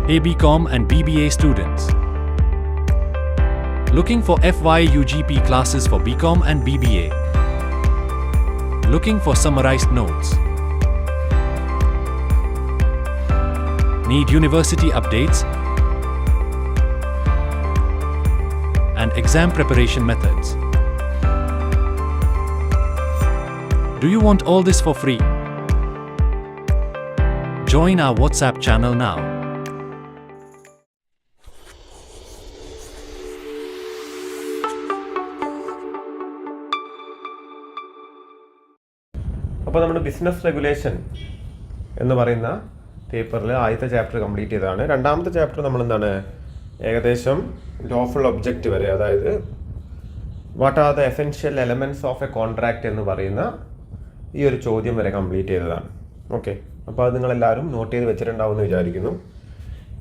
Hey BCom and BBA students. Looking for FY UGP classes for BCom and BBA. Looking for summarized notes. Need university updates and exam preparation methods. Do you want all this for free? Join our WhatsApp channel now. അപ്പോൾ നമ്മൾ business regulation എന്ന് പറയുന്ന പേപ്പറിൽ ആദ്യത്തെ chapter complete ചെയ്തതാണ്. രണ്ടാമത്തെ chapter നമ്മൾ എന്താണ് ഏകദേശം ലോഫുൾ ഒബ്ജക്റ്റ് വരെ, അതായത് what are the essential elements of a contract എന്ന് പറയുന്ന ഈ ഒരു ചോദ്യം വരെ കംപ്ലീറ്റ് ചെയ്തതാണ്. ഓക്കെ, അപ്പോൾ അത് നിങ്ങളെല്ലാവരും നോട്ട് ചെയ്ത് വെച്ചിട്ടുണ്ടാവുമെന്ന് വിചാരിക്കുന്നു.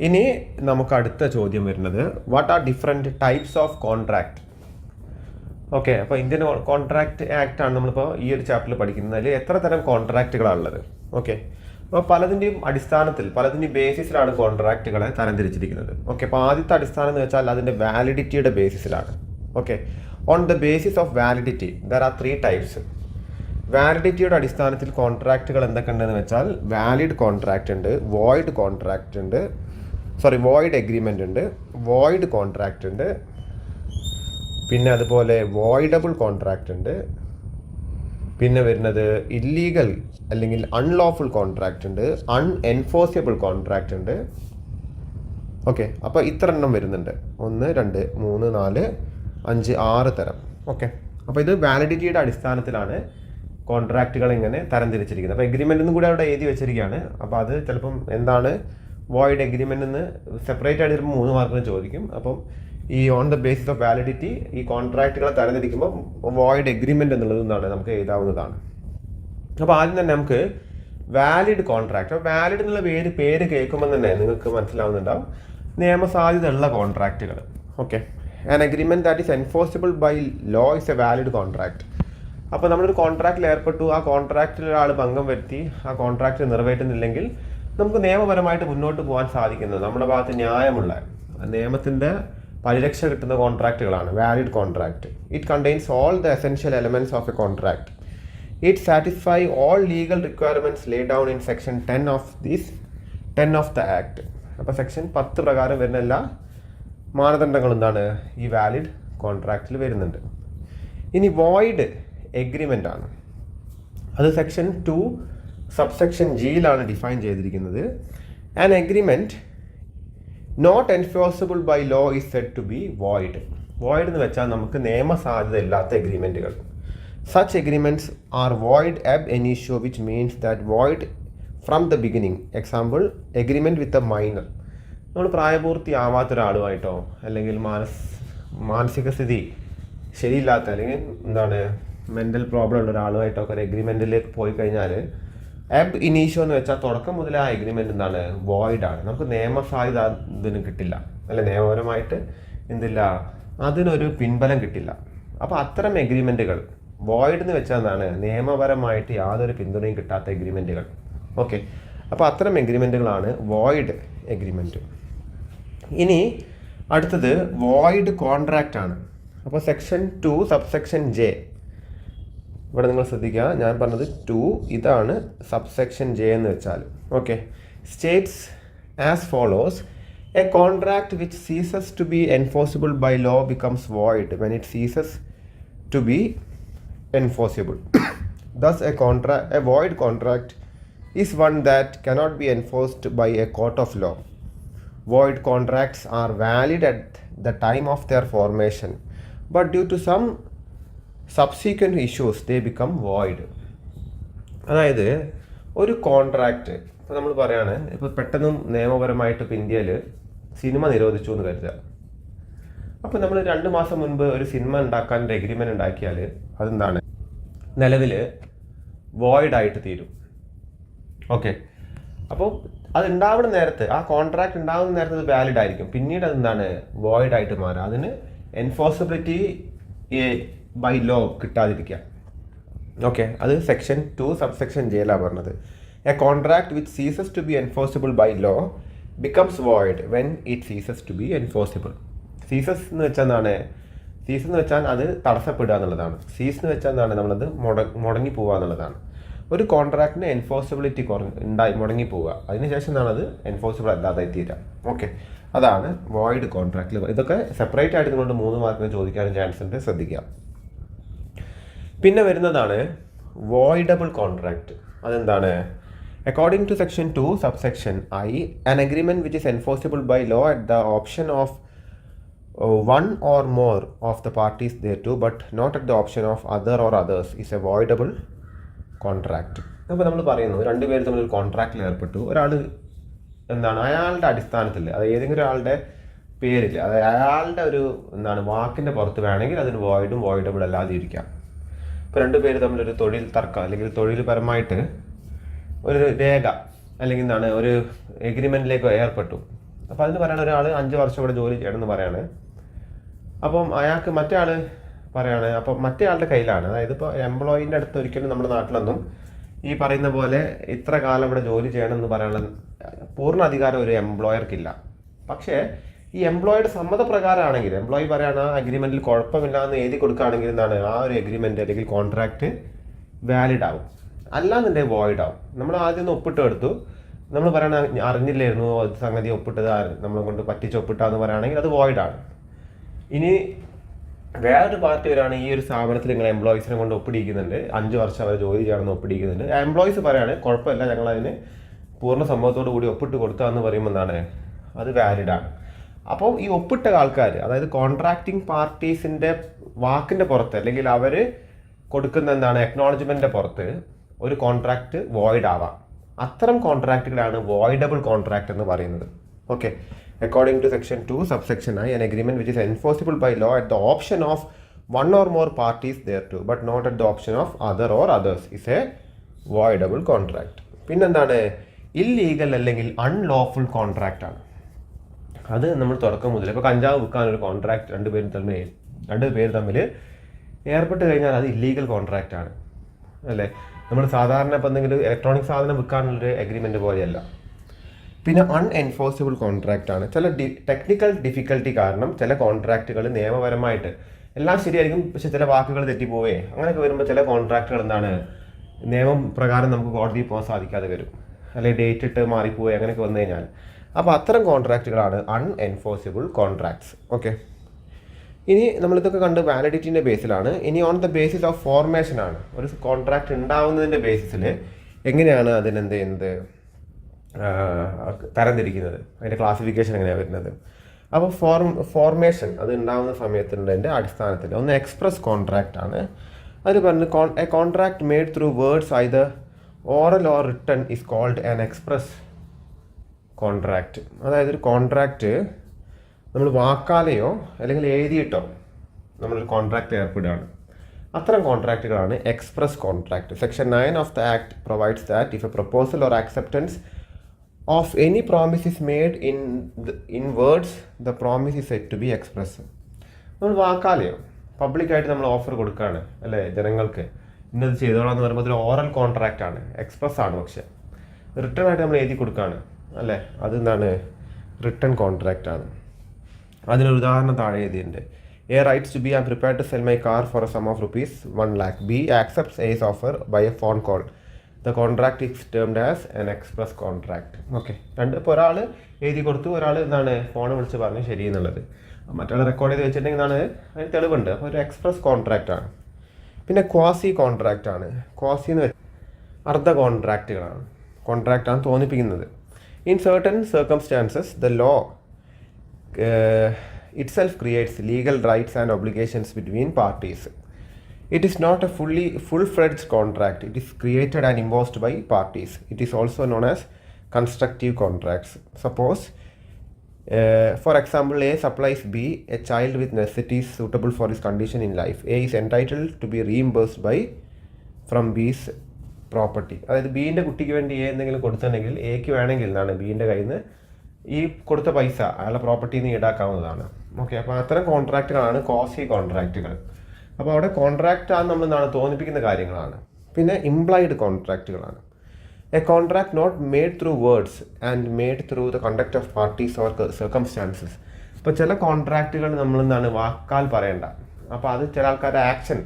ഇനി നമുക്ക് അടുത്ത ചോദ്യം വരുന്നത് what are different types of contract. Okay, അപ്പോൾ ഇന്ത്യൻ കോൺട്രാക്റ്റ് ആക്ട് ആണ് നമ്മളിപ്പോൾ ഈ ഒരു ചാപ്റ്ററിൽ പഠിക്കുന്നത്. അതിൽ എത്ര തരം കോൺട്രാക്റ്റുകളാണുള്ളത്? ഓക്കെ, അപ്പോൾ പലതിൻ്റെയും അടിസ്ഥാനത്തിൽ, പലതിൻ്റെയും ബേസിസിലാണ് കോൺട്രാക്റ്റുകളെ തരംതിരിച്ചിരിക്കുന്നത്. ഓക്കെ, അപ്പോൾ ആദ്യത്തെ അടിസ്ഥാനം എന്ന് വെച്ചാൽ അതിൻ്റെ വാലിഡിറ്റിയുടെ ബേസിസിലാണ്. Okay, on the basis of validity there are 3 types. വാലിഡിറ്റിയുടെ അടിസ്ഥാനത്തിൽ കോൺട്രാക്റ്റുകൾ എന്തൊക്കെ ഉണ്ടെന്ന് വെച്ചാൽ വാലിഡ് കോൺട്രാക്റ്റ് ഉണ്ട്, വോയിഡ് കോൺട്രാക്റ്റ് ഉണ്ട്, വോയിഡ് എഗ്രിമെൻ്റ് ഉണ്ട്, വോയിഡ് കോൺട്രാക്റ്റ് ഉണ്ട്, പിന്നെ അതുപോലെ വോയിഡബിൾ കോൺട്രാക്റ്റ് ഉണ്ട്, പിന്നെ വരുന്നത് ഇല്ലീഗൽ അല്ലെങ്കിൽ അൺലോഫുൾ കോൺട്രാക്റ്റ് ഉണ്ട്, അൺഎൻഫോഴ്സിബിൾ കോൺട്രാക്റ്റ് ഉണ്ട്. ഓക്കെ, അപ്പോൾ ഇത്ര എണ്ണം വരുന്നുണ്ട്. 1 2 3 4 5 6 തരം. ഓക്കെ, അപ്പോൾ ഇത് വാലിഡിറ്റിയുടെ അടിസ്ഥാനത്തിലാണ് കോൺട്രാക്റ്റുകൾ ഇങ്ങനെ തരംതിരിച്ചിരിക്കുന്നത്. അപ്പോൾ എഗ്രിമെൻ്റ് എന്നും കൂടി അവിടെ എഴുതി വെച്ചിരിക്കുകയാണ്. അപ്പോൾ അത് ചിലപ്പം എന്താണ് വോയിഡ് എഗ്രിമെൻ്റ് എന്ന് സെപ്പറേറ്റ് ആയിട്ട് ചിലപ്പോൾ 3 മാർക്കിന് ചോദിക്കും. അപ്പം ഈ on the basis of validity ഈ കോൺട്രാക്റ്റുകളെ തരംതിരിക്കുമ്പോൾ വോയിഡ് എഗ്രിമെൻ്റ് എന്നുള്ളത് എന്താണ് നമുക്ക് എഴുതാവുന്നതാണ്. അപ്പോൾ ആദ്യം തന്നെ നമുക്ക് വാലിഡ് കോൺട്രാക്റ്റ്. അപ്പോൾ വാലിഡ് എന്നുള്ള പേര് കേൾക്കുമ്പോൾ തന്നെ നിങ്ങൾക്ക് മനസ്സിലാവുന്നുണ്ടാവും നിയമസാധ്യത ഉള്ള കോൺട്രാക്റ്റുകൾ. Okay, an agreement that is enforceable by law is a valid contract. അപ്പോൾ നമ്മളൊരു കോൺട്രാക്റ്റിൽ ഏർപ്പെട്ടു, ആ കോൺട്രാക്റ്റിൽ ഒരാൾ ഭംഗം വരുത്തി ആ കോൺട്രാക്റ്റ് നിറവേറ്റുന്നില്ലെങ്കിൽ നമുക്ക് നിയമപരമായിട്ട് മുന്നോട്ട് പോകാൻ സാധിക്കുന്നത് നമ്മുടെ ഭാഗത്ത് ന്യായമുള്ള നിയമത്തിൻ്റെ പരിരക്ഷ കിട്ടുന്ന കോൺട്രാക്റ്റുകളാണ് valid contract. It contains all the essential elements of a contract. It satisfy all legal requirements lay down in section 10 of the act. അപ്പോൾ സെക്ഷൻ 10 പ്രകാരം വരുന്ന എല്ലാ മാനദണ്ഡങ്ങളും എന്താണ് ഈ വാലിഡ് കോൺട്രാക്റ്റിൽ വരുന്നുണ്ട്. ഇനി വോയിഡ് എഗ്രിമെൻ്റ് ആണ്. അത് സെക്ഷൻ 2 സബ്സെക്ഷൻ ജിയിലാണ് ഡിഫൈൻ ചെയ്തിരിക്കുന്നത്. An agreement not enforceable by law is said to be void. Void എന്ന് വെച്ചാൽ നമുക്ക് നിയമസാധ്യത ഇല്ലാത്ത എഗ്രിമെൻറ്റുകൾ. Such agreements are void ab initio which means that void from the beginning. Example agreement with a minor. നമ്മൾ പ്രായപൂർത്തിയാവാത്ത ഒരാളുമായിട്ടോ അല്ലെങ്കിൽ മാനസിക സ്ഥിതി ശരിയില്ലാത്ത അല്ലെങ്കിൽ എന്താണ് മെൻ്റൽ പ്രോബ്ലം ഉള്ള ഒരാളുമായിട്ടൊക്കെ ഒരു എഗ്രിമെൻറ്റിലേക്ക് പോയി കഴിഞ്ഞാൽ അബ് ഇനീഷ്യോ എന്ന് വെച്ചാൽ തുടക്കം മുതൽ ആ എഗ്രിമെൻ്റ് എന്താണ് വോയിഡാണ്. നമുക്ക് നിയമസാധ്യത ഇതിന് കിട്ടില്ല, അല്ല നിയമപരമായിട്ട് എന്തില്ല അതിനൊരു പിൻബലം കിട്ടില്ല. അപ്പോൾ അത്തരം എഗ്രിമെൻറ്റുകൾ വോയിഡ് എന്ന് വെച്ചാൽ എന്താണ് നിയമപരമായിട്ട് യാതൊരു പിന്തുണയും കിട്ടാത്ത എഗ്രിമെൻറ്റുകൾ. ഓക്കെ, അപ്പോൾ അത്തരം എഗ്രിമെൻറ്റുകളാണ് വോയിഡ് എഗ്രിമെൻറ്റ്. ഇനി അടുത്തത് വോയിഡ് കോൺട്രാക്റ്റ് ആണ്. അപ്പോൾ സെക്ഷൻ 2 സബ്സെക്ഷൻ ജെ, ഇവിടെ നിങ്ങൾ ശ്രദ്ധിക്കുക, ഞാൻ പറഞ്ഞത് 2, ഇതാണ് സബ്സെക്ഷൻ ജെ എന്ന് വെച്ചാൽ. Okay, states as follows: a contract which ceases to be enforceable by law becomes void when it ceases to be enforceable. Thus a void contract is one that cannot be enforced by a court of law. Void contracts are valid at the time of their formation, but due to some subsequent issues they become void. അതായത് ഒരു contract ഇപ്പോൾ നമ്മൾ പറയുകയാണ്, ഇപ്പോൾ പെട്ടെന്ന് നിയമപരമായിട്ട് ഇപ്പോൾ ഇന്ത്യയിൽ സിനിമ നിരോധിച്ചു എന്ന് കരുതുക. അപ്പോൾ നമ്മൾ 2 മാസം മുൻപ് ഒരു സിനിമ ഉണ്ടാക്കാൻ ഒരു എഗ്രിമെൻ്റ് ഉണ്ടാക്കിയാൽ അതെന്താണ് നിലവിൽ വോയിഡായിട്ട് തീരും. ഓക്കെ, അപ്പോൾ അത് ഉണ്ടാവുന്ന നേരത്ത്, ആ കോൺട്രാക്റ്റ് ഉണ്ടാകുന്ന നേരത്ത് അത് വാലിഡ് ആയിരിക്കും, പിന്നീട് അതെന്താണ് വോയിഡായിട്ട് മാറുക. അതിന് എൻഫോഴ്സിബിലിറ്റി ബൈ ലോ കിട്ടാതിരിക്കുക. ഓക്കെ, അത് സെക്ഷൻ 2 സബ്സെക്ഷൻ ജെയിലാണ് പറഞ്ഞത്. A contract which ceases to be enforceable by law becomes void when it ceases to be enforceable. Ceases എന്ന് വെച്ചാൽ എന്താണ്? സീസ് എന്ന് വെച്ചാൽ അത് തടസ്സപ്പെടുക എന്നുള്ളതാണ്. സീസ് എന്ന് വെച്ചാൽ എന്താണ്? നമ്മളത് മുടങ്ങി പോവുക എന്നുള്ളതാണ്. ഒരു കോൺട്രാക്റ്റിന് എൻഫോഴ്സിബിലിറ്റി മുടങ്ങി പോവുക, അതിനുശേഷം എന്താണ് അത് എൻഫോഴ്സിബിൾ അല്ലാതെ തീരാം. ഓക്കെ, അതാണ് വോയിഡ് കോൺട്രാക്റ്റിൽ. ഇതൊക്കെ സെപ്പറേറ്റ് ആയിട്ട് നിങ്ങളുടെ 3 മാർക്കിന് ചോദിക്കാനും ചാൻസ് ഉണ്ട്, ശ്രദ്ധിക്കാം. പിന്നെ വരുന്നതാണ് വോയിഡബിൾ കോൺട്രാക്റ്റ്. അതെന്താണ്? According to section 2 subsection I, an agreement which is enforceable by law at the option of one or more of the parties thereto but not at the option of other or others is a voidable contract. അപ്പോൾ നമ്മൾ പറയുന്നു, 2 പേര് തമ്മിൽ ഒരു കോൺട്രാക്റ്റിൽ ഏർപ്പെട്ടു. ഒരാൾ എന്താണ് അയാളുടെ അടിസ്ഥാനത്തിൽ, അത് ഏതെങ്കിലും ഒരാളുടെ പേരിൽ, അതായത് അയാളുടെ ഒരു വാക്കിൻ്റെ പുറത്ത് വേണമെങ്കിൽ അതിന് വോയിഡും വോയിഡബിൾ അല്ലാതെ ഇരിക്കാം. ഇപ്പോൾ 2 പേര് തമ്മിലൊരു തൊഴിൽ തർക്കം അല്ലെങ്കിൽ തൊഴിൽപരമായിട്ട് ഒരു രേഖ അല്ലെങ്കിൽ ഒരു എഗ്രിമെൻറ്റിലേക്ക് ഏർപ്പെട്ടു. അപ്പോൾ അതിന് പറയണ ഒരാൾ 5 വർഷം ഇവിടെ ജോലി ചെയ്യണമെന്ന് പറയാണ്. അപ്പം അയാൾക്ക് മറ്റേ ആൾ പറയാണ്, അപ്പം മറ്റേ ആളുടെ കയ്യിലാണ്. അതായത് ഇപ്പോൾ എംപ്ലോയീൻ്റെ അടുത്ത് ഒരിക്കലും നമ്മുടെ നാട്ടിലൊന്നും ഈ പറയുന്ന പോലെ ഇത്ര കാലം ഇവിടെ ജോലി ചെയ്യണമെന്ന് പറയാനുള്ള പൂർണ്ണ അധികാരം ഒരു എംപ്ലോയർക്കില്ല. പക്ഷേ ഈ എംപ്ലോയിയുടെ സമ്മതപ്രകാരമാണെങ്കിൽ, എംപ്ലോയി പറയാണ് ആ അഗ്രിമെൻറ്റിൽ കുഴപ്പമില്ല എന്ന് എഴുതി കൊടുക്കുകയാണെങ്കിൽ ആ ഒരു എഗ്രിമെൻറ്റ് അല്ലെങ്കിൽ കോൺട്രാക്റ്റ് വാലിഡ് ആവും. അല്ലാന്നുണ്ടെങ്കിൽ വോയിഡ് ആവും. നമ്മൾ ആദ്യം ഒന്ന് ഒപ്പിട്ട് എടുത്തു, നമ്മൾ പറയണ അറിഞ്ഞില്ലായിരുന്നു അത് സംഗതി ഒപ്പിട്ടത് നമ്മളെ കൊണ്ട് പറ്റിച്ച് ഒപ്പിട്ടാന്ന് പറയുകയാണെങ്കിൽ അത് വോയിഡാണ്. ഇനി വേറൊരു പാർട്ടി വരാണ്, ഈ ഒരു സ്ഥാപനത്തിൽ നിങ്ങൾ എംപ്ലോയീസിനെ കൊണ്ട് ഒപ്പിടിക്കുന്നുണ്ട്, 5 വർഷം അവർ ജോലി ചെയ്യണമെന്ന് ഒപ്പിടിക്കുന്നുണ്ട്. എംപ്ലോയീസ് പറയാണ് കുഴപ്പമില്ല, ഞങ്ങളതിന് പൂർണ്ണ സമ്മതത്തോടു കൂടി ഒപ്പിട്ട് കൊടുത്താന്ന് പറയുമ്പോൾ അത് വാലിഡാണ്. അപ്പോൾ ഈ ഒപ്പിട്ട ആൾക്കാർ, അതായത് കോൺട്രാക്റ്റിംഗ് പാർട്ടീസിൻ്റെ വാക്കിൻ്റെ പുറത്ത് അല്ലെങ്കിൽ അവർ കൊടുക്കുന്ന എക്നോളജ്മെൻറ്റിൻ്റെ പുറത്ത് ഒരു കോൺട്രാക്റ്റ് വോയിഡ് ആവാം. അത്തരം കോൺട്രാക്റ്റുകളാണ് വോയിഡബിൾ കോൺട്രാക്റ്റ് എന്ന് പറയുന്നത്. Okay, according to section 2 subsection I, an agreement which is enforceable by law at the option of one or more parties thereto but not at the option of other or others is a voidable contract. പിന്നെന്താണ്? Illegal അല്ലെങ്കിൽ unlawful contract ആണ്. അത് നമ്മൾ തുടക്കം മുതൽ, ഇപ്പോൾ കഞ്ചാവ് വിൽക്കാനൊരു contract 2 പേര് തമ്മിൽ ഏർപ്പെട്ട് കഴിഞ്ഞാൽ അത് ഇല്ലീഗൽ കോൺട്രാക്റ്റ് ആണ്, അല്ലേ? നമ്മൾ സാധാരണ ഇപ്പം എന്തെങ്കിലും ഇലക്ട്രോണിക് സാധനം വിൽക്കാനുള്ളൊരു എഗ്രിമെൻറ്റ് പോലെയല്ല. പിന്നെ അൺഎൻഫോഴ്സിബിൾ കോൺട്രാക്റ്റ് ആണ്. ചില ടെക്നിക്കൽ ഡിഫിക്കൽട്ടി കാരണം ചില കോൺട്രാക്റ്റുകൾ നിയമപരമായിട്ട് എല്ലാം ശരിയായിരിക്കും, പക്ഷെ ചില വാക്കുകൾ തെറ്റിപ്പോവേ അങ്ങനെയൊക്കെ വരുമ്പോൾ ചില കോൺട്രാക്റ്റുകൾ നിയമം പ്രകാരം നമുക്ക് കോടതിയിൽ പോകാൻ സാധിക്കാതെ വരും, അല്ലെങ്കിൽ ഡേറ്റ് ഇട്ട് മാറിപ്പോവുക അങ്ങനെയൊക്കെ വന്നു കഴിഞ്ഞാൽ, അപ്പോൾ അത്തരം കോൺട്രാക്റ്റുകളാണ് അൺഎൻഫോഴ്സിബിൾ കോൺട്രാക്ട്സ്. ഓക്കെ, ഇനി നമ്മളിതൊക്കെ കണ്ട് വാലിഡിറ്റിൻ്റെ ബേസിലാണ്. ഇനി on the basis of formation ആണ്. ഒരു കോൺട്രാക്റ്റ് ഉണ്ടാവുന്നതിൻ്റെ ബേസിസിൽ എങ്ങനെയാണ് അതിനെന്ത് ചെയ്യുന്നത്, തരംതിരിക്കുന്നത്, അതിൻ്റെ ക്ലാസിഫിക്കേഷൻ എങ്ങനെയാണ് വരുന്നത്. അപ്പോൾ ഫോർമേഷൻ അത് ഉണ്ടാകുന്ന സമയത്തുള്ളതിൻ്റെ അടിസ്ഥാനത്തിൽ ഒന്ന് എക്സ്പ്രസ് കോൺട്രാക്റ്റ് ആണ്. അതിൽ പറഞ്ഞ് a contract made through words either oral or written is called an express contract. അതായത് ഒരു കോൺട്രാക്റ്റ് നമ്മൾ വാക്കാലെയോ അല്ലെങ്കിൽ എഴുതിയിട്ടോ നമ്മളൊരു കോൺട്രാക്റ്റ് ഏർപ്പെടുകയാണ്. അത്തരം കോൺട്രാക്റ്റുകളാണ് express contract. Section 9 of the act provides that if a proposal or acceptance of any promise is made in words, the promise is said to be express. നമ്മൾ വാക്കാലെയോ പബ്ലിക്കായിട്ട് നമ്മൾ ഓഫർ കൊടുക്കുകയാണ്, അല്ലേ, ജനങ്ങൾക്ക് ഇന്നത് ചെയ്തോളാന്ന് പറയുമ്പോൾ അതൊരു ഓറൽ കോൺട്രാക്റ്റ് ആണ്, എക്സ്പ്രസ് ആണ്. പക്ഷേ റിട്ടേൺ ആയിട്ട് നമ്മൾ എഴുതി കൊടുക്കുകയാണ്, അല്ലേ, അതെന്താണ്? റിട്ടേൺ കോൺട്രാക്റ്റ് ആണ്. അതിനൊരു ഉദാഹരണം താഴെ എഴുതിയിട്ടുണ്ട്. A writes to B, I am prepared to sell my car for a sum of rupees 1 lakh. B accepts A's offer by a phone call. The contract is termed as an express contract. Okay, ഇപ്പോൾ ഒരാൾ എഴുതി കൊടുത്തു, ഒരാൾ phone വിളിച്ച് പറഞ്ഞു ശരി എന്നുള്ളത്, മറ്റൊരാൾ റെക്കോർഡ് ചെയ്ത് വെച്ചിട്ടുണ്ടെങ്കിൽ അതിന് തെളിവുണ്ട്. അപ്പോൾ ഒരു എക്സ്പ്രസ് കോൺട്രാക്റ്റ് ആണ്. പിന്നെ ക്വാസി കോൺട്രാക്റ്റ് ആണ്. ക്വാസി എന്ന് വെച്ചാൽ അർദ്ധ കോൺട്രാക്റ്റാണ് തോന്നിപ്പിക്കുന്നത്. In certain circumstances the law itself creates legal rights and obligations between parties. It is not a full-fledged contract. It is created and imposed by parties. It is also known as constructive contracts. Suppose, for example, A supplies B a child with necessities suitable for his condition in life. A is entitled to be reimbursed from B's property. അതായത് ബീൻ്റെ കുട്ടിക്ക് വേണ്ടി A എന്തെങ്കിലും കൊടുത്തിട്ടുണ്ടെങ്കിൽ എക്ക് വേണമെങ്കിൽ ബീൻ്റെ കയ്യിൽ നിന്ന് ഈ കൊടുത്ത പൈസ അയാളുടെ പ്രോപ്പർട്ടിയിൽ നിന്ന് ഈടാക്കാവുന്നതാണ്. ഓക്കെ, അപ്പോൾ അത്തരം കോൺട്രാക്റ്റുകളാണ് ക്വാസി കോൺട്രാക്റ്റുകൾ. അപ്പോൾ അവിടെ കോൺട്രാക്റ്റ് ആണ് നമ്മൾ തോന്നിപ്പിക്കുന്ന കാര്യങ്ങളാണ്. പിന്നെ ഇംപ്ലൈഡ് കോൺട്രാക്റ്റുകളാണ്. A contract not made through words and made through the conduct of parties or circumstances. ഇപ്പോൾ ചില കോൺട്രാക്റ്റുകൾ നമ്മളെന്താണ് വാക്കാൽ പറയണ്ട, അപ്പോൾ അത് ചില ആൾക്കാരുടെ ആക്ഷൻ,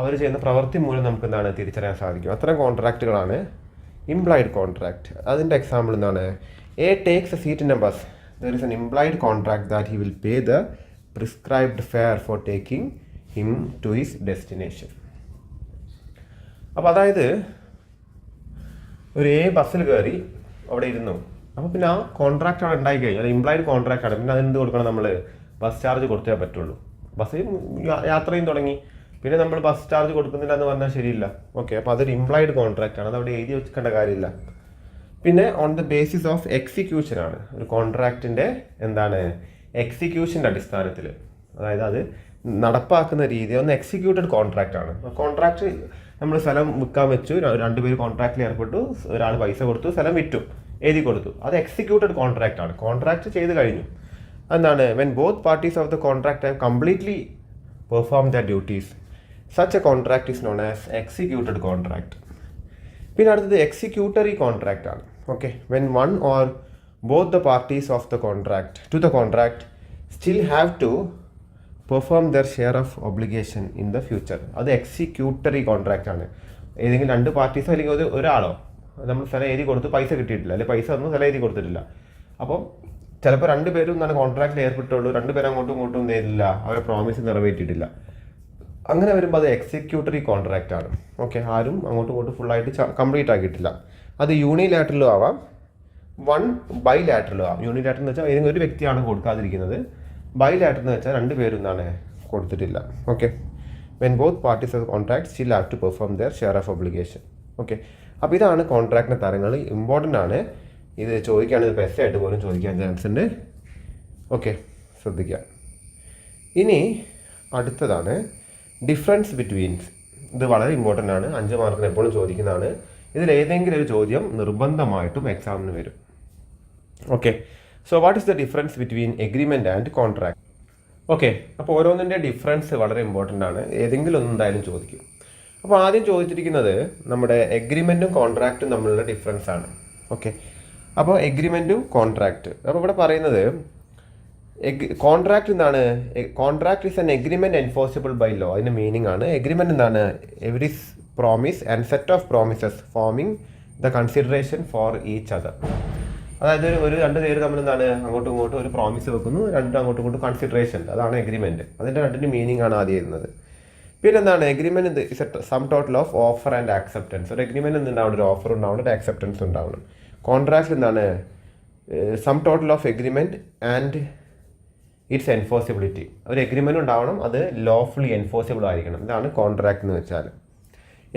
അവർ ചെയ്യുന്ന പ്രവൃത്തി മൂലം നമുക്ക് എന്താണ് തിരിച്ചറിയാൻ സാധിക്കും. അത്തരം കോൺട്രാക്റ്റുകളാണ് ഇംപ്ലൈഡ് കോൺട്രാക്ട്. അതിൻ്റെ എക്സാമ്പിൾ എന്താണ്? A takes a seat in a bus. There is an implied contract that he will pay the prescribed fare for taking him to his destination. അപ്പോൾ അതായത് ഒരു ബസ്സിൽ കയറി അവിടെ ഇരുന്നു, അപ്പോൾ പിന്നെ ആ കോൺട്രാക്റ്റ് അവിടെ ഉണ്ടായി കഴിഞ്ഞാൽ ഇംപ്ലൈഡ് കോൺട്രാക്റ്റ് ആണ്. പിന്നെ അതെന്ത് കൊടുക്കണം? നമ്മൾ ബസ് ചാർജ് കൊടുത്തേ പറ്റുള്ളൂ. ബസ്സിൽ യാത്രയും തുടങ്ങി, പിന്നെ നമ്മൾ ബസ് ചാർജ് കൊടുക്കുന്നില്ല എന്ന് പറഞ്ഞാൽ ശരിയില്ല. ഓക്കെ, അപ്പോൾ അതൊരു ഇംപ്ലൈഡ് കോൺട്രാക്റ്റ് ആണ്, അതവിടെ എഴുതി വെക്കേണ്ട കാര്യമില്ല. പിന്നെ on the basis of execution ആണ് ഒരു കോൺട്രാക്റ്റിൻ്റെ എന്താണ് എക്സിക്യൂഷൻ്റെ അടിസ്ഥാനത്തിൽ, അതായത് അത് നടപ്പാക്കുന്ന രീതി ഒന്ന് എക്സിക്യൂട്ടഡ് കോൺട്രാക്റ്റ് ആണ്. കോൺട്രാക്റ്റ് നമ്മൾ സ്ഥലം വിൽക്കാൻ വെച്ചു, രണ്ടുപേര് കോൺട്രാക്റ്റിൽ ഏർപ്പെട്ടു, ഒരാൾ പൈസ കൊടുത്തു, സ്ഥലം വിറ്റു, എഴുതി കൊടുത്തു, അത് എക്സിക്യൂട്ടഡ് കോൺട്രാക്റ്റ് ആണ്. കോൺട്രാക്റ്റ് ചെയ്ത് കഴിഞ്ഞു. എന്താണ്? When both parties of the contract have completely perform the duties such a contract is known as executed contract. പിന്നെ അടുത്തത് എക്സിക്യൂട്ടറി കോൺട്രാക്റ്റ് ആണ്. Okay, when one or both the parties of the contract to the contract still have to perform their share of obligation in the future. അത് executory contract ആണ്. ഏതെങ്കിലും രണ്ട് പാർട്ടീസോ അല്ലെങ്കിൽ ഒരാളോ നമ്മൾ സ്ഥലം എഴുതി കൊടുത്ത് പൈസ കിട്ടിയിട്ടില്ല, അല്ലെങ്കിൽ പൈസ ഒന്നും സ്ഥലം എഴുതി കൊടുത്തിട്ടില്ല. അപ്പം ചിലപ്പോൾ രണ്ടുപേരും എന്താണ് കോൺട്രാക്റ്റിൽ ഏർപ്പെട്ടുള്ളൂ, രണ്ടുപേരും അങ്ങോട്ടും ഇങ്ങോട്ടും ചെയ്തില്ല, അവരെ പ്രോമിസ് നിറവേറ്റിയിട്ടില്ല. അങ്ങനെ വരുമ്പോൾ അത് എക്സിക്യൂട്ടറി കോൺട്രാക്റ്റ് ആണ്. ഓക്കെ, ആരും അങ്ങോട്ടും ഇങ്ങോട്ടും ഫുള്ളായിട്ട് കംപ്ലീറ്റ് ആക്കിയിട്ടില്ല. അത് യൂണിലാറ്ററലും ആവാം, ബൈലാറ്ററലും ആവാം. യൂണിലാറ്ററൽ എന്ന് വെച്ചാൽ ഏതെങ്കിലും ഒരു വ്യക്തിയാണ് കൊടുക്കാതിരിക്കുന്നത്, ബൈലാറ്ററൽ എന്ന് വെച്ചാൽ രണ്ടുപേരും എന്താണ് കൊടുത്തിട്ടില്ല. Okay, when both parties of contract still have to perform their share of obligation. Okay, അപ്പോൾ ഇതാണ് കോൺട്രാക്റ്റിൻ്റെ തരങ്ങൾ. ഇമ്പോർട്ടൻ്റ് ആണ്, ഇത് ചോദിക്കുകയാണെങ്കിൽ ഇപ്പോൾ എസ് ആയിട്ട് പോലും ചോദിക്കാൻ ചാൻസ് ഉണ്ട്. ഓക്കെ, ശ്രദ്ധിക്കുക. ഇനി അടുത്തതാണ് ഡിഫറൻസ് ബിറ്റ്വീൻസ്. ഇത് വളരെ ഇമ്പോർട്ടൻ്റ് ആണ്, 5 മാർക്കിന് എപ്പോഴും ചോദിക്കുന്നതാണ്. ഇതിൽ ഏതെങ്കിലും ഒരു ചോദ്യം നിർബന്ധമായിട്ടും എക്സാമിന് വരും. Okay, so what is the difference between agreement and contract? Okay, അപ്പോൾ ഓരോന്നിൻ്റെ ഡിഫറൻസ് വളരെ ഇമ്പോർട്ടൻ്റ് ആണ്, ഏതെങ്കിലും ഒന്നും എന്തായാലും ചോദിക്കും. അപ്പോൾ ആദ്യം ചോദിച്ചിരിക്കുന്നത് നമ്മുടെ എഗ്രിമെൻറ്റും കോൺട്രാക്റ്റും തമ്മിലുള്ള ഡിഫറൻസ് ആണ്. ഓക്കെ, അപ്പോൾ എഗ്രിമെൻറ്റും കോൺട്രാക്റ്റ്. അപ്പോൾ ഇവിടെ പറയുന്നത് കോൺട്രാക്റ്റ് എന്താണ്? Contract is an agreement enforceable by law. അതിൻ്റെ മീനിങ് ആണ് എഗ്രിമെൻറ്റ് എന്താണ്? Every promise and set of promises forming the consideration for each other. അതായത് ഒരു രണ്ട് പേര് തമ്മിൽ എന്താണ് അങ്ങോട്ടും ഇങ്ങോട്ടും ഒരു പ്രോമിസ് വെക്കുന്നു, രണ്ടും അങ്ങോട്ടും ഇങ്ങോട്ടും കൺസിഡറേഷൻ, അതാണ് എഗ്രിമെൻറ്റ്. അതിൻ്റെ രണ്ടിൻ്റെ മീനിങ് ആണ് ആദ്യം എഴുതുന്നത്. പിന്നെ എന്താണ്? Agreement is A sum total of offer and acceptance. ഒരു എഗ്രിമെൻറ്റ് എന്തുണ്ടാവണം? ഒരു ഓഫർ ഉണ്ടാവണം, ഒരു ആക്സെപ്റ്റൻസ് ഉണ്ടാവണം. കോൺട്രാക്ട് എന്താണ്? Sum total of agreement and it's enforceability. ഒരു എഗ്രിമെൻറ്റ് ഉണ്ടാവണം, അത് ലോഫുള്ളി എൻഫോഴ്സിബിൾ ആയിരിക്കണം. ഇതാണ് കോൺട്രാക്ട് എന്ന് വെച്ചാൽ.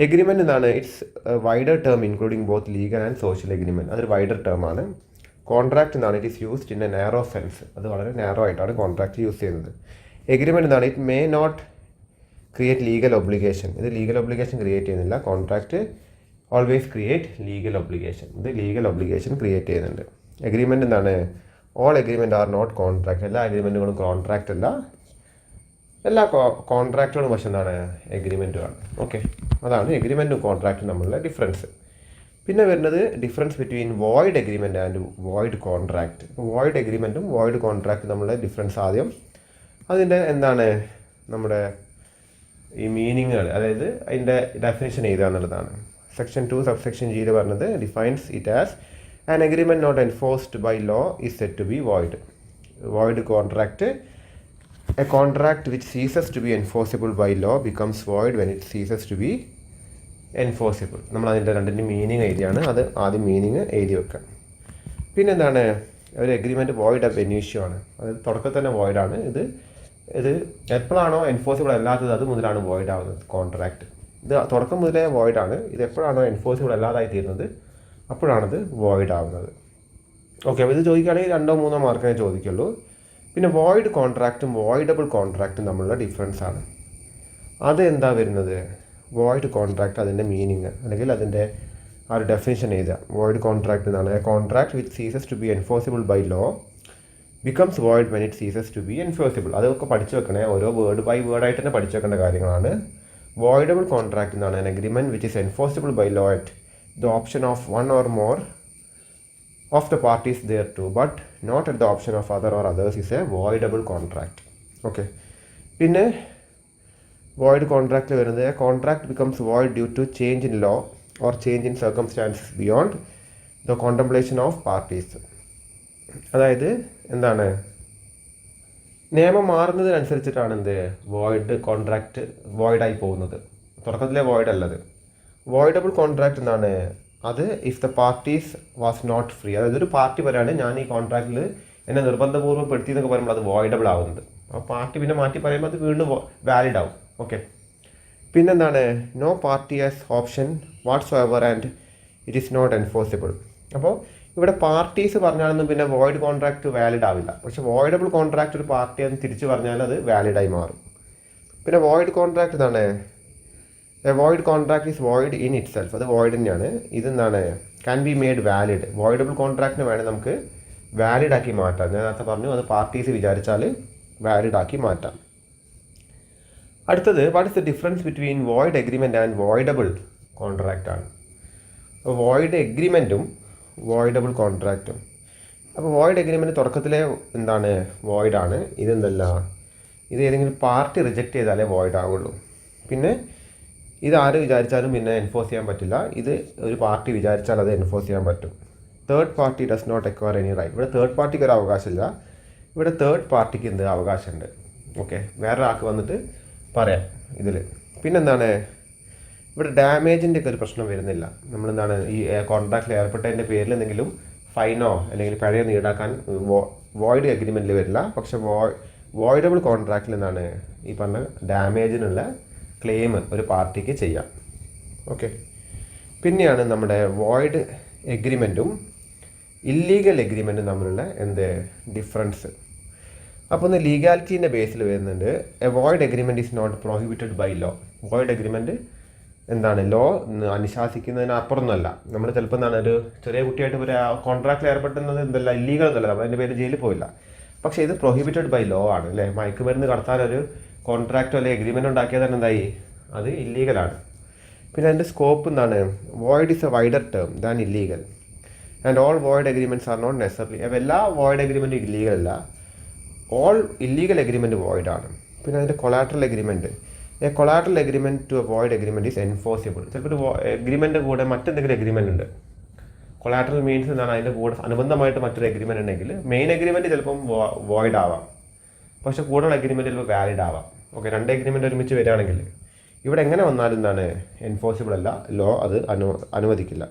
എഗ്രിമെൻറ്റ് എന്താണ്? It's wider term including both legal and social agreement. അതൊരു വൈഡർ ടേം ആണ്. കോൺട്രാക്ട് എന്താണ്? It is used in a narrow sense. അത് വളരെ നാരോ ആയിട്ടാണ് കോൺട്രാക്ട് യൂസ് ചെയ്യുന്നത്. എഗ്രിമെൻറ്റ് എന്താണ്? It may not create legal obligation. ഇത് ലീഗൽ ഒബ്ലിഗേഷൻ ക്രിയേറ്റ് ചെയ്യുന്നില്ല. Contract always create legal obligation. ഇത് ലീഗൽ ഒബ്ലിഗേഷൻ ക്രിയേറ്റ് ചെയ്യുന്നുണ്ട്. എഗ്രിമെൻറ്റ് എന്താണ്? All agreement are not contract. എല്ലാ എഗ്രിമെൻറ്റുകളും കോൺട്രാക്റ്റ് അല്ല. എല്ലാ കോൺട്രാക്റ്റുകളും പക്ഷേ എന്താണ്? എഗ്രിമെൻറ്റുമാണ്. ഓക്കെ, അതാണ് എഗ്രിമെൻറ്റും കോൺട്രാക്റ്റും തമ്മിലുള്ള ഡിഫറൻസ്. പിന്നെ വരുന്നത് difference between void agreement and void contract. Void എഗ്രിമെൻറ്റും വോയിഡ് കോൺട്രാക്റ്റും തമ്മിലുള്ള ഡിഫറൻസ് ആദ്യം അതിൻ്റെ എന്താണ് നമ്മുടെ ഈ മീനിങ്ങുകൾ, അതായത് അതിൻ്റെ ഡെഫിനേഷൻ എഴുതുക എന്നുള്ളതാണ്. സെക്ഷൻ 2 സബ്സെക്ഷൻ ജിയിൽ പറഞ്ഞത് defines it as an agreement not enforced by law is set to be void. Void contract, a contract which ceases to be enforceable by law becomes void when it ceases to be enforceable. നമ്മൾ അതിൻ്റെ രണ്ടിൻ്റെ meaning എഴുതിയാണ്, അത് ആദ്യം meaning എഴുതി വെക്കാം. പിന്നെന്താണ്? ഒരു agreement void up ഇനീഷ്യോ ആണ്, അതായത് തുടക്കത്തിൽ തന്നെ വോയിഡാണ്. ഇത് എപ്പോഴാണോ എൻഫോഴ്സിബിൾ അല്ലാത്തത് അത് മുതലാണ് വോയിഡ് ആവുന്നത് കോൺട്രാക്റ്റ്. ഇത് തുടക്കം മുതലേ വോയിഡാണ്. ഇത് എപ്പോഴാണോ എൻഫോഴ്സിബിൾ അല്ലാതായി തീരുന്നത് അപ്പോഴാണിത് വോയിഡ് ആവുന്നത്. ഓക്കെ, അപ്പോൾ ഇത് ചോദിക്കുകയാണെങ്കിൽ 2-3 മാർക്കിനെ ചോദിക്കുള്ളൂ. പിന്നെ വോയിഡ് കോൺട്രാക്റ്റും വോയിഡബിൾ കോൺട്രാക്റ്റും തമ്മിലുള്ള ഡിഫറൻസ് ആണ്. അത് എന്താ വരുന്നത്? വോയിഡ് കോൺട്രാക്റ്റ് അതിൻ്റെ മീനിങ് അല്ലെങ്കിൽ അതിൻ്റെ ആ ഒരു ഡെഫിനിഷൻ എഴുതുക. വോയിഡ് കോൺട്രാക്റ്റ് എന്നാണ് a contract which ceases to be enforceable by law becomes void when it ceases to be enforceable. അതൊക്കെ പഠിച്ചു വെക്കണേ, ഓരോ വേർഡ് ബൈ വേർഡായിട്ട് തന്നെ പഠിച്ചു വെക്കേണ്ട കാര്യങ്ങളാണ്. വോയിഡബിൾ കോൺട്രാക്റ്റ് എന്നാണ് an agreement which is enforceable by law at the option of one or more of the parties thereto, but not at the option of other or others is a voidable contract. Okay. പിന്നെ void contract വരുന്നത് a contract becomes void due to change in law or change in circumstances beyond the contemplation of parties. അതായത് എന്താണ്, നിയമം മാറുന്നതിനനുസരിച്ചിട്ടാണ് എന്ത് void contract വോയിഡായി പോകുന്നത്. തുടക്കത്തിലെ void അല്ലത്. Voidable contract എന്താണ്, അത് if the parties was not free, അതായത് ഒരു പാർട്ടി പറയാണ് ഞാൻ ഈ കോൺട്രാക്റ്റിൽ എന്നെ നിർബന്ധപൂർവ്വം പെടുത്തി എന്നൊക്കെ പറയുമ്പോൾ അത് വോയിഡബിൾ ആവുന്നത്. അപ്പോൾ പാർട്ടി പിന്നെ മാറ്റി പറയുമ്പോൾ അത് വീണ്ടും വാലിഡ് ആവും. ഓക്കെ. പിന്നെന്താണ്, no party has option whatsoever and it is not enforceable. അപ്പോൾ ഇവിടെ പാർട്ടീസ് പറഞ്ഞാലൊന്നും പിന്നെ വോയിഡ് കോൺട്രാക്റ്റ് വാലിഡ് ആവില്ല. പക്ഷേ വോയിഡബിൾ കോൺട്രാക്റ്റ് ഒരു പാർട്ടി എന്ന് തിരിച്ച് പറഞ്ഞാൽ അത് വാലിഡായി മാറും. പിന്നെ വോയിഡ് കോൺട്രാക്റ്റ് എന്താണ്, a void contract is void in itself, അത് വോയിഡ് തന്നെയാണ്. ഇതെന്താണ്, can be made valid. Voidable കോൺട്രാക്റ്റിന് വേണമെങ്കിൽ നമുക്ക് വാലിഡ് ആക്കി മാറ്റാം. ഞാൻ നേരത്തെ പറഞ്ഞു അത് പാർട്ടീസ് വിചാരിച്ചാൽ വാലിഡ് ആക്കി മാറ്റാം. അടുത്തത്, what is the difference between void agreement and voidable contract ആണ്. അപ്പോൾ വോയിഡ് എഗ്രിമെൻറ്റും വോയിഡബിൾ കോൺട്രാക്റ്റും. അപ്പോൾ വോയിഡ് എഗ്രിമെൻറ്റ് തുടക്കത്തിലെ എന്താണ് വോയിഡാണ്. ഇതെന്തല്ല, ഇത് ഏതെങ്കിലും പാർട്ടി റിജക്റ്റ് ചെയ്താലേ വോയിഡ് ആവുള്ളൂ. പിന്നെ ഇത് ആര് വിചാരിച്ചാലും പിന്നെ എൻഫോഴ്സ് ചെയ്യാൻ പറ്റില്ല. ഇത് ഒരു പാർട്ടി വിചാരിച്ചാൽ അത് എൻഫോഴ്സ് ചെയ്യാൻ പറ്റും. Third party does not acquire any right. ഇവിടെ തേർഡ് പാർട്ടിക്ക് ഒരു അവകാശമില്ല. ഇവിടെ തേർഡ് പാർട്ടിക്ക് എന്ത് അവകാശമുണ്ട്. ഓക്കെ, വേറൊരാൾക്ക് വന്നിട്ട് പറയാം ഇതിൽ. പിന്നെന്താണ്, ഇവിടെ ഡാമേജിൻ്റെ ഒക്കെ ഒരു പ്രശ്നം വരുന്നില്ല. നമ്മളെന്താണ് ഈ കോൺട്രാക്റ്റിൽ ഏർപ്പെട്ടതിൻ്റെ പേരിൽ എന്തെങ്കിലും ഫൈനോ അല്ലെങ്കിൽ പഴയ ഈടാക്കാൻ വോയിഡ് എഗ്രിമെൻറ്റിൽ വരില്ല. പക്ഷേ വോയിഡബിൾ കോൺട്രാക്റ്റിൽ എന്താണ് ഈ പറഞ്ഞ ഡാമേജിനുള്ള ക്ലെയിം ഒരു പാർട്ടിക്ക് ചെയ്യാം. ഓക്കെ. പിന്നെയാണ് നമ്മുടെ വോയിഡ് എഗ്രിമെൻറ്റും ഇല്ലീഗൽ എഗ്രിമെൻറ്റും തമ്മിലുള്ള ഡിഫറൻസ്. അപ്പോൾ ഒന്ന് ലീഗാലിറ്റീൻ്റെ ബേസിൽ വരുന്നുണ്ട്. A void agreement is not prohibited by law. Void agreement എന്താണ്, ലോ അപ്പുറമൊന്നുമല്ല. നമ്മൾ ചിലപ്പോൾ എന്താണ് ഒരു ചെറിയ കുട്ടിയായിട്ട് ഒരു കോൺട്രാക്റ്റിൽ ഏർപ്പെടുന്നത് എന്തല്ല ഇല്ലീഗൽ എന്നല്ല, നമ്മൾ അതിൻ്റെ പേര് ജയിലിൽ പോയില്ല. പക്ഷേ ഇത് പ്രൊഹിബിറ്റഡ് ബൈ ലോ ആണ് അല്ലേ. മയക്കുമരുന്ന് കടത്താനൊരു കോൺട്രാക്റ്റോ അല്ലെങ്കിൽ എഗ്രിമെൻറ്റ് ഉണ്ടാക്കിയാൽ തന്നെ എന്തായി, അത് ഇല്ലീഗലാണ്. പിന്നെ അതിൻ്റെ സ്കോപ്പ് എന്താണ്, void is a wider term than illegal and all void agreements are not necessary. അപ്പോൾ എല്ലാ വോയിഡ് എഗ്രിമെൻറ്റും ഇല്ലീഗൽ അല്ല, ഓൾ ഇല്ലീഗൽ എഗ്രിമെൻറ്റ് വോയിഡ് ആണ്. പിന്നെ അതിൻ്റെ collateral agreement, a collateral agreement to a void agreement is enforceable. ചിലപ്പോൾ ഒരു agreement കൂടെ മറ്റെന്തെങ്കിലും എഗ്രിമെൻറ്റ് ഉണ്ട്. കൊളാട്രൽ മീൻസ് എന്താണ്, അതിൻ്റെ കൂടെ അനുബന്ധമായിട്ട് മറ്റൊരു എഗ്രിമെൻറ്റ് ഉണ്ടെങ്കിൽ മെയിൻ എഗ്രിമെൻറ്റ് ചിലപ്പം വോയിഡ് ആവാം, പക്ഷേ കൂടുതൽ എഗ്രിമെൻറ്റ് ചിലപ്പോൾ വാലിഡ് ആവാം. ഓക്കെ, രണ്ട് എഗ്രിമെൻറ്റ് ഒരുമിച്ച് വരികയാണെങ്കിൽ ഇവിടെ എങ്ങനെ വന്നാലും എന്താണ് എൻഫോഴ്സിബിൾ അല്ല, ലോ അത് അനുവദിക്കില്ല.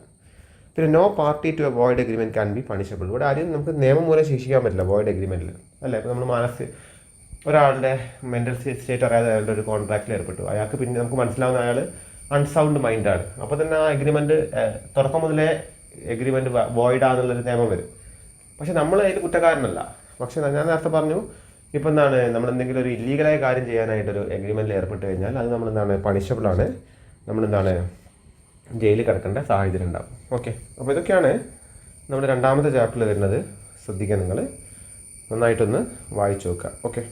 പിന്നെ no party to a void agreement can be punishable. ഇവിടെ ആരും നമുക്ക് നിയമം മൂലം ശിക്ഷിക്കാൻ പറ്റില്ല വോയിഡ് എഗ്രിമെൻറ്റിൽ അല്ലേ. ഇപ്പോൾ നമ്മൾ ഒരാളുടെ മെൻ്റൽ സ്റ്റേറ്റ് അറിയാതെ അയാളുടെ ഒരു കോൺട്രാക്റ്റിൽ ഏർപ്പെട്ടു, അയാൾക്ക് പിന്നെ നമുക്ക് മനസ്സിലാവുന്ന അയാൾ അൺസൗണ്ട് മൈൻഡാണ്. അപ്പോൾ തന്നെ ആ എഗ്രിമെൻറ്റ് തുടക്കം മുതലേ എഗ്രിമെൻറ്റ് വോയിഡ് ആണെന്നുള്ളൊരു നിയമം വരും. പക്ഷെ നമ്മൾ അതിൽ കുറ്റക്കാരനല്ല. പക്ഷെ ഞാൻ നേരത്തെ പറഞ്ഞു, ഇപ്പോൾ എന്താണ് നമ്മളെന്തെങ്കിലും ഒരു ഇല്ലീഗലായ കാര്യം ചെയ്യാനായിട്ടൊരു എഗ്രിമെൻറ്റിൽ ഏർപ്പെട്ട് കഴിഞ്ഞാൽ അത് നമ്മളെന്താണ് പണിഷബിളാണ്, നമ്മളെന്താണ് ജയിലിൽ കിടക്കേണ്ട സാഹചര്യം ഉണ്ടാകും. ഓക്കെ, അപ്പോൾ ഇതൊക്കെയാണ് നമ്മുടെ രണ്ടാമത്തെ ചാപ്റ്ററിൽ വരുന്നത്. ശ്രദ്ധിക്കുക, നിങ്ങൾ നന്നായിട്ടൊന്ന് വായിച്ചു നോക്കുക. ഓക്കെ.